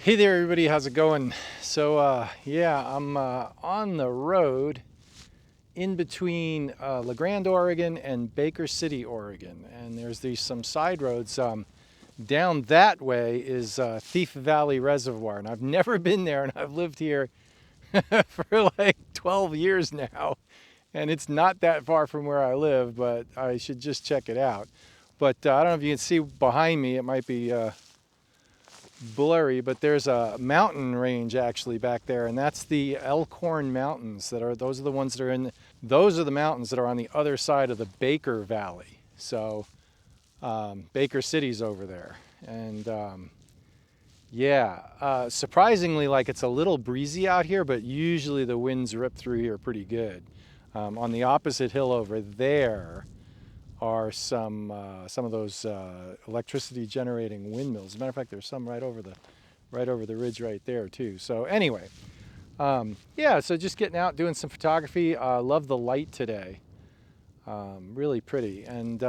Hey there, everybody. How's it going? So, yeah, I'm on the road in between La Grande, Oregon and Baker City, Oregon. And there's some side roads. Down that way is Thief Valley Reservoir. And I've never been there, and I've lived here for like 12 years now. And it's not that far from where I live, but I should just check it out. But I don't know if you can see behind me. It might be blurry, but there's a mountain range actually back there, and that's the Elkhorn Mountains. Those are the ones that are those are the mountains that are on the other side of the Baker Valley. So Baker City's over there, and yeah, surprisingly, like, it's a little breezy out here, but usually the winds rip through here pretty good. On the opposite hill over there are some of those electricity generating windmills. As a matter of fact, there's some right over the ridge right there too. So anyway, yeah, so just getting out, doing some photography. Love the light today, really pretty. And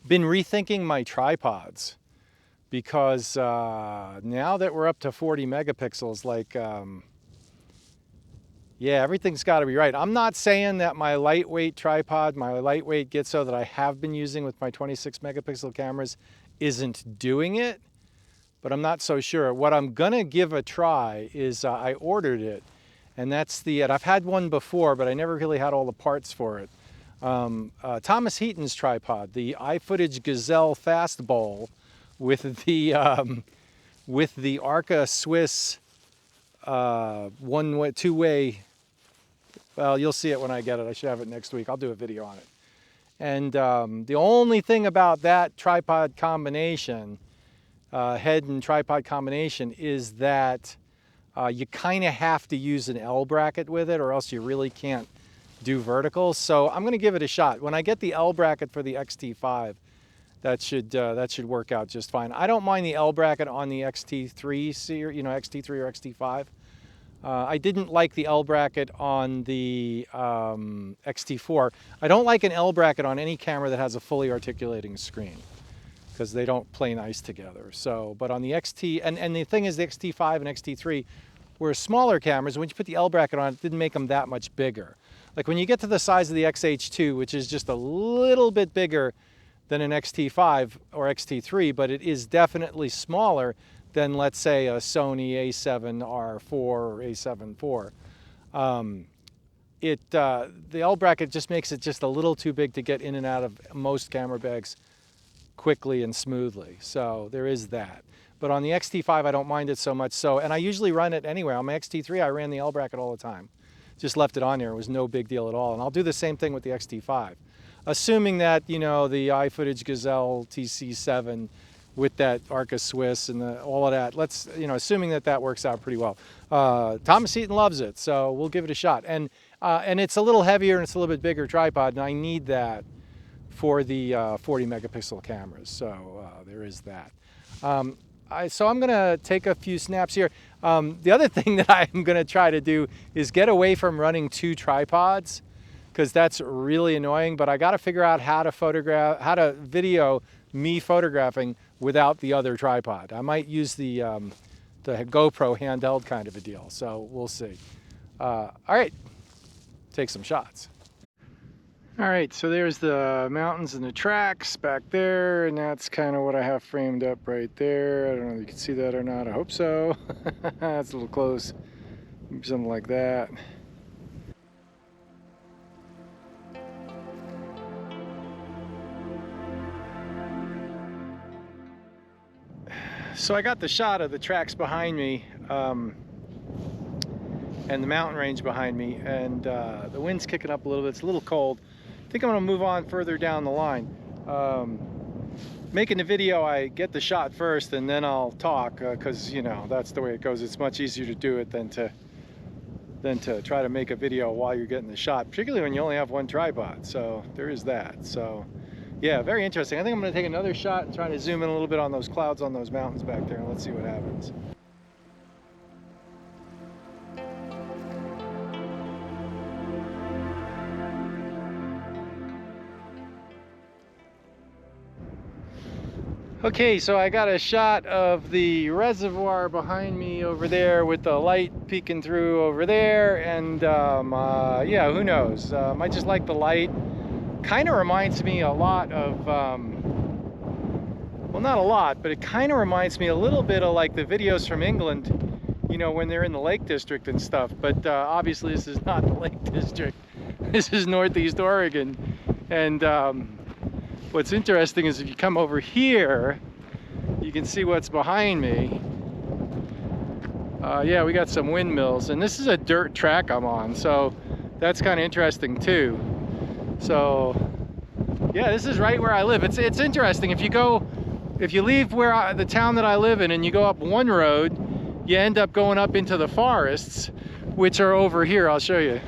been rethinking my tripods because now that we're up to 40 megapixels, like, yeah, everything's got to be right. I'm not saying that my lightweight tripod, my lightweight Gitzo that I have been using with my 26 megapixel cameras isn't doing it, but I'm not so sure. What I'm going to give a try is I ordered it, and and I've had one before, but I never really had all the parts for it. Thomas Heaton's tripod, the iFootage Gazelle Fast Bowl with the Arca Swiss one-way, two-way. Well, you'll see it when I get it. I should have it next week. I'll do a video on it. And the only thing about that tripod combination, head and tripod combination, is that you kind of have to use an L bracket with it, or else you really can't do verticals. So I'm going to give it a shot. When I get the L bracket for the XT5, that should work out just fine. I don't mind the L bracket on the XT3 series, XT3 or XT5. I didn't like the L bracket on the XT4. I don't like an L bracket on any camera that has a fully articulating screen, because they don't play nice together. So, but on the XT, and the thing is, the XT5 and XT3 were smaller cameras. When you put the L bracket on, it didn't make them that much bigger. Like when you get to the size of the XH2, which is just a little bit bigger than an XT5 or XT3, but it is definitely smaller than, let's say, a Sony A7R4 or A7 IV. The L bracket just makes it just a little too big to get in and out of most camera bags quickly and smoothly. So there is that. But on the XT5, I don't mind it so much. So, and I usually run it anyway. On my XT3, I ran the L bracket all the time. Just left it on there. It was no big deal at all. And I'll do the same thing with the XT5. Assuming that, the iFootage Gazelle TC7 with that Arca Swiss and all of that, assuming that works out pretty well. Thomas Heaton loves it, so we'll give it a shot. And it's a little heavier and it's a little bit bigger tripod, and I need that for the 40 megapixel cameras. So there is that. So I'm going to take a few snaps here. The other thing that I'm going to try to do is get away from running two tripods, because that's really annoying. But I got to figure out how to video me photographing without the other tripod. I might use the GoPro handheld kind of a deal. So we'll see. All right, take some shots. All right, so there's the mountains and the tracks back there, and that's kind of what I have framed up right there. I don't know if you can see that or not. I hope so. That's a little close. Maybe something like that. So I got the shot of the tracks behind me and the mountain range behind me, and the wind's kicking up a little bit. It's a little cold. I think I'm going to move on further down the line. Making the video, I get the shot first and then I'll talk, because that's the way it goes. It's much easier to do it than to try to make a video while you're getting the shot, particularly when you only have one tripod. So there is that. So yeah, very interesting. I think I'm going to take another shot and try to zoom in a little bit on those clouds on those mountains back there, and let's see what happens. Okay, so I got a shot of the reservoir behind me over there with the light peeking through over there, and yeah, who knows? I just like the light. Kind of reminds me a lot of, well, not a lot, but it kind of reminds me a little bit of like the videos from England, you know, when they're in the Lake District and stuff. But obviously this is not the Lake District. This is Northeast Oregon. And what's interesting is if you come over here, you can see what's behind me. Yeah, we got some windmills, and this is a dirt track I'm on, so that's kind of interesting too. So yeah, this is right where I live. It's interesting. If you leave the town that I live in and you go up one road, you end up going up into the forests, which are over here. I'll show you.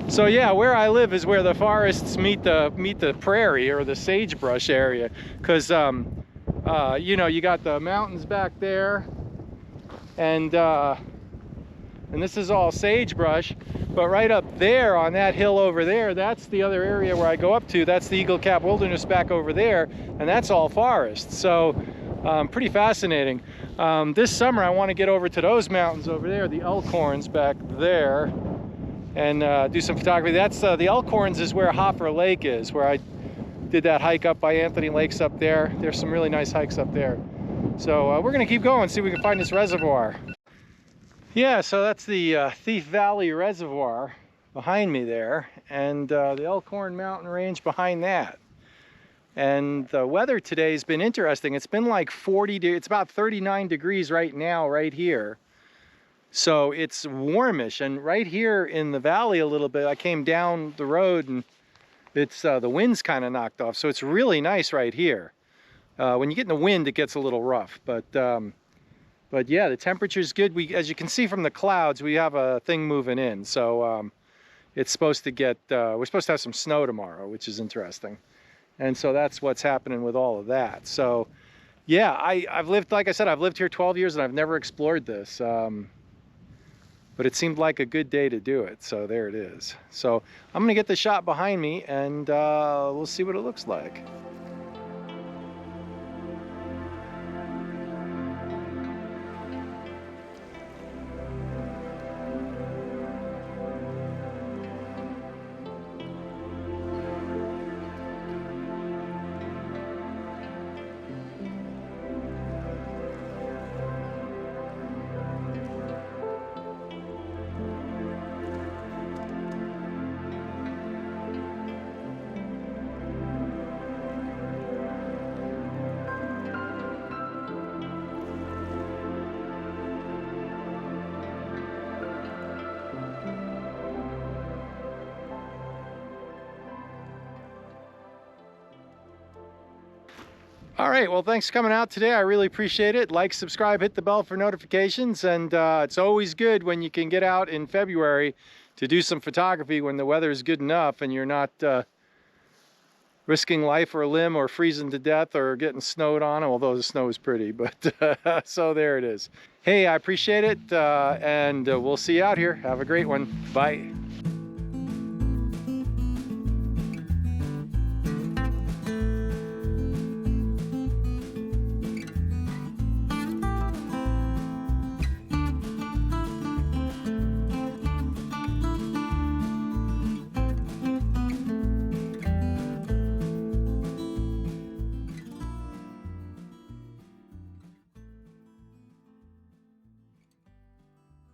So yeah, where I live is where the forests meet the prairie or the sagebrush area, because you know, you got the mountains back there, and this is all sagebrush. But right up there on that hill over there, that's the other area where I go up to. That's the Eagle Cap Wilderness back over there, and that's all forest. So pretty fascinating. This summer I want to get over to those mountains over there, the Elkhorns back there, and do some photography. That's the Elkhorns is where Hoffer Lake is, where I did that hike up by Anthony Lakes up there. There's some really nice hikes up there. So we're gonna keep going, see if we can find this reservoir. Yeah, so that's the Thief Valley Reservoir behind me there, and the Elkhorn Mountain Range behind that. And the weather today has been interesting. It's been like it's about 39 degrees right now, right here. So it's warmish, and right here in the valley a little bit, I came down the road and it's the wind's kind of knocked off, so it's really nice right here. When you get in the wind, it gets a little rough, but yeah, the temperature's good. As you can see from the clouds, we have a thing moving in, so it's supposed to get, we're supposed to have some snow tomorrow, which is interesting. And so that's what's happening with all of that. So yeah, I've lived, like I said, I've lived here 12 years and I've never explored this. But it seemed like a good day to do it, so there it is. So I'm gonna get the shot behind me, and we'll see what it looks like. All right, well, thanks for coming out today. I really appreciate it. Like, subscribe, hit the bell for notifications, and it's always good when you can get out in February to do some photography when the weather is good enough and you're not risking life or limb or freezing to death or getting snowed on, although the snow is pretty, but so there it is. Hey, I appreciate it, and we'll see you out here. Have a great one. Bye.